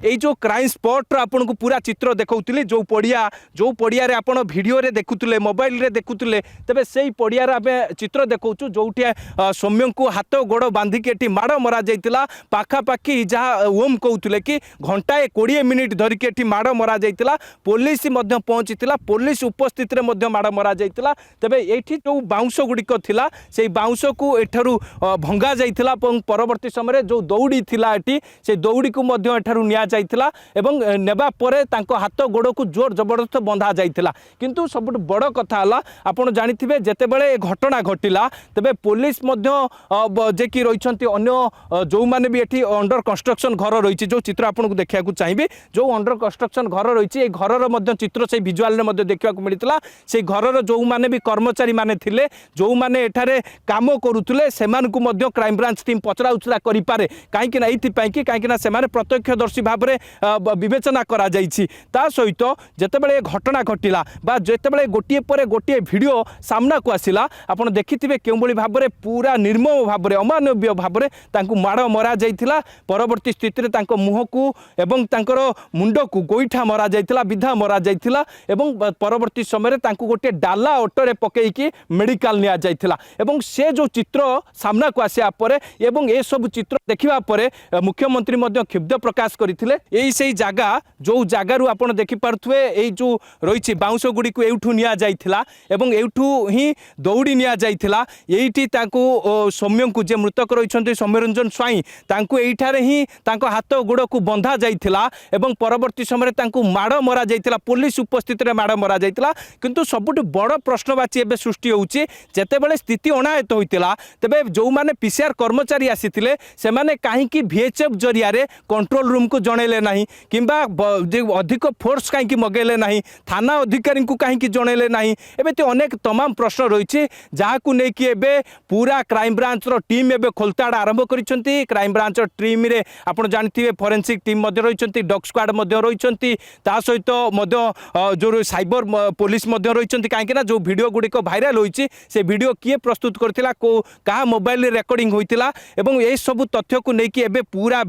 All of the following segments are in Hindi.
এই जो क्राइम स्पॉट आपन को पूरा चित्र देखौतली जो पड़िया रे आपण वीडियो रे देखुतले मोबाइल रे देखुतले तबे सेही पड़िया रे आबे चित्र देखौचु जोठी सौम्य को हाथ गोड़ बांधिक एटी माड़ मरा जाइतिला पाखापाखि जहाँ ओम कहते कि घंटाए 20 मिनिट धरिकी एटी माड़ मरा जाइतिला पुलिस मध्य पहुँचीला पुलिस उपस्थित रे माड़ मरा जाइतिला तबे एठी जो बाउंस गुड़िक थिला से बाउंस को एठारु भंगा जाइतिला परवर्ती समय जो दौड़ी थिला एटी से दौड़ी को मध्य एठारु निया जाइतिला एवं नेबा परे तांको हाथ गोड़ को जोर जबरदस्त बंधा जाइतिला किंतु सबुठ बड़ कथा हला आपण जानिथिबे जेतेबेले घटना घटिला तबे पुलिस मध्य जे कि रहिसंती अन्य जो माने भी एठी अंडर कंस्ट्रक्शन घर रही जो चित्र आपन को देखा चाहिए जो अंडर कंस्ट्रक्शन घर रही घर मध्य चित्र से विजुअल रे मध्य देखा मिलता से घर जो माने भी कर्मचारी माने थिले जो माने एठारे काम करुले से क्राइम ब्रांच टीम पचरा उचरा करि पारे काहेकि ना एथि कि काहेकि ना सेमाने प्रत्यक्षदर्शी भाव में विवेचना करा जाइछि ता सहित जेतेबेले घटना घटिला बा जेतेबेले गोटिए परे गोटिए वीडियो सामना को आसिला आपण देखिथिबे केउ भली भाव में पूरा निर्मम भाव में अमानवीय भाव में तांकु माड़ मरा जाइतिला परवर्ती स्थिति रे तांको मुह को एवं तांकर मुंड को गोईठा मरा जाइतिला विधा मरा जाइतिला एवं परवर्ती समय रे तांकु गोटे डाला ऑटो रे पकेइकी मेडिकल निया जाइतिला एवं से जो चित्र सामना को आसिया परे एवं ए सब चित्र देखिबा परे मुख्यमंत्री मध्य क्षुब्ध प्रकाश करथिले एई सेही जागा जो जागा रु आपण देखि पारथुए एई जो रहिछि बाउंस गुडी को एउठु निया जाइतिला एवं एउठु ही दौड़ी निया जाइतिला एइठी तांको सौम्य को जे मृतक रहिसंती सौम्यरंजन स्वाई तांको एइठारे ही तांको हाथ गोड़ को बंधा जाइतिला एवं परवर्ती समय तांको माड़ मरा जाइतिला पुलिस उपस्थित रे माड़ मरा जाइतिला किंतु सबुठ बड़ प्रश्नवाची एबे सृष्टि होउची जेतेबेले स्थिति अनायत होइतिला तबे जो माने पीसीआर कर्मचारी आसीथिले से माने काहे कि वीएचएफ जरिया रे कंट्रोल रूम को जणैले नाही किंबा अधिक फोर्स काहे कि मगैले नाही थाना अधिकारी को काहे कि जणैले नाही एबे ते अनेक तमाम प्रश्न रहिछि जहा को नै कि एबे पूरा क्राइम ब्रांच रो टीम एबे खोलताड़ आरंभ करिसंती क्राइम ब्रांच टीम रे आपण जानथिबे फोरेंसिक टीम मध्ये रहिसंती डॉग स्क्वाड मध्ये रहिसंती ता सहित मध्ये जो साइबर पुलिस मध्ये रहिसंती काहे कि ना जो वीडियो गुडी को वायरल होइछि से वीडियो किए प्रस्तुत करथिला को कहा मोबाइल रेकॉर्डिंग होइतिला एवं ए सब तथ्य को नै कि एबे पूरा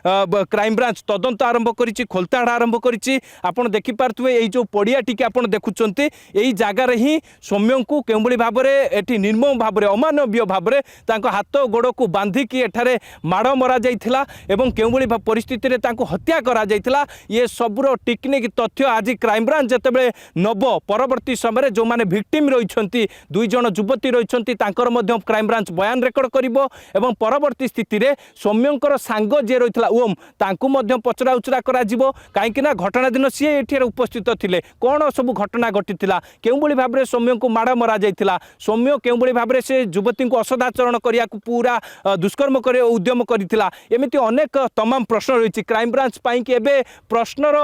क्राइम ब्रांच तदंत आरंभ करिछि खोलताड़ आरंभ करिछि आपण देखि पारथुवे ए जो पडिया टिके आपण देखुचंती एई जागा रे ही सौम्य को केउबली भाबरे एठी निर्मम भाबरे अमानवीय भाबरे तांको हाथ गोड़ को बांधी कि एठारे माड़ मरा जाइथिला एवं केउबली परिस्थिति रे तांको हत्या करा जाइथिला ये सबरो टेक्निक तथ्य आज क्राइम ब्रांच जेतेबेले नब परवर्ती समय जो माने विक्टिम रहिसंती दुई जन युवती रहिसंती तांकर मध्य क्राइम ब्रांच बयान रेकर्ड करिवो एवं परवर्ती स्थिति रे सौम्यंकर सांग जे रहितला ओम तांको मध्य पचरा उचरा करा जिवो काहेकि ना घटना दिन सी एठी उपस्थित थिले कोन सब घटना घटितिला केउबली भाबरे सौम्य को माड़ मरा जाइथिला सौम्य केउबली भाबरे से युवती को असदाचरण करिया को पूरा दुष्कर्म करे उद्यम करिथिला एमिति अनेक तमाम प्रश्न रहिछि क्राइम ब्रांच पाई कि एबे प्रश्नर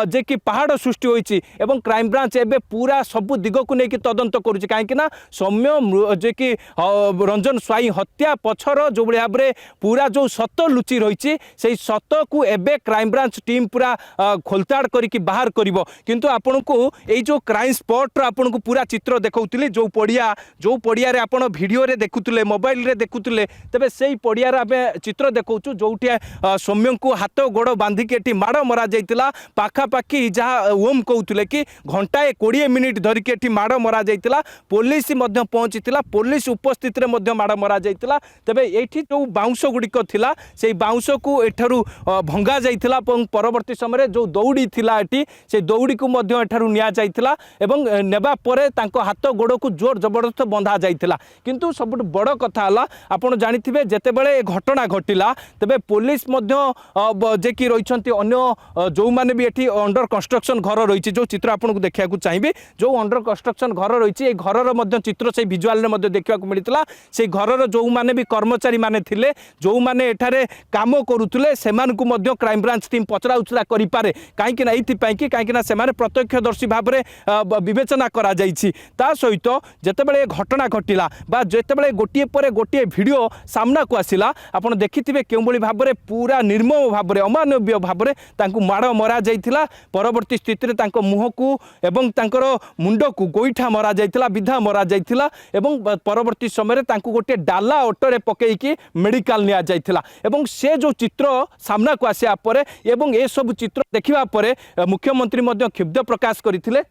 जे कि पहाड़ सृष्टि होइछि एवं क्राइम ब्रांच एबे पूरा सब दिग को नेकी तदंत करूछि काहेकि ना सौम्य जे कि रंजन स्वाई हत्या पछर जो भाव में पूरा जो सत लुचि रही से सत को एबे क्राइम ब्रांच टीम पूरा खोलताड़ करके बाहर करिवो किंतु आपन को ए जो क्राइम स्पॉट आपन को पूरा चित्र देखौतली जो पड़िया रे आपण वीडियो रे देखुतले मोबाइल रे देखुतले तबे सेही पड़िया रे आबे चित्र देखौचु जोठी सौम्य को हाथ गोड़ बांधिक एटी माड़ मरा जाइतिला पाखापाखि जहाँ ओम कहते कि घंटाए 20 मिनिट धरिकी एटी माड़ मरा जाइतिला पुलिस मध्य पहुँचीला पुलिस उपस्थित रे माड़ मरा जाइतिला तबे एठी जो बाउंस गुड़िक थिला से बाउंस को एठारु भंगा जाइतिला परवर्ती समय जो दौड़ी थिला एठी से दौड़ी को मध्य एठारु निया जाइतिला एवं नेबा परे तांको हाथ गोड़ को जोर जबरदस्त बंधा जाइतिला किंतु सबुठ बड़ कथा हला आपण जानिथिबे जेतेबेले घटना घटिला तबे पुलिस मध्य जे कि रहिसंती अन्य जो माने भी एठी अंडर कंस्ट्रक्शन घर रही जो चित्र आपन को देखा चाहिए जो अंडर कंस्ट्रक्शन घर रही घर मध्य चित्र से विजुअल रे मध्य देखा मिलता से घर जो माने भी कर्मचारी माने थिले जो माने एठारे काम करुले से क्राइम ब्रांच टीम पचरा उचरा करि पारे काहेकि ना एथि कि काहेकि ना सेमाने प्रत्यक्षदर्शी भाव में विवेचना करा जाइछि ता सहित जेतेबेले घटना घटिला बा जेतेबेले गोटिए परे गोटिए वीडियो सामना को आसिला आपण देखिथिबे केउबली भाव में पूरा निर्मम भाव में अमानवीय भाव में तांको माड़ मरा जाइतिला परवर्ती स्थिति रे तांको मुह को एवं तांकर मुंड को गोईठा मरा जाइतिला विधा मरा जाइतिला एवं परवर्ती समय तांको गोटे डाला ऑटो रे पकेइकी मेडिकल निया जाइतिला एवं से जो चित्र सामना को आसिया परे एवं ए सब चित्र देखा मुख्यमंत्री क्षुब्ध प्रकाश करते।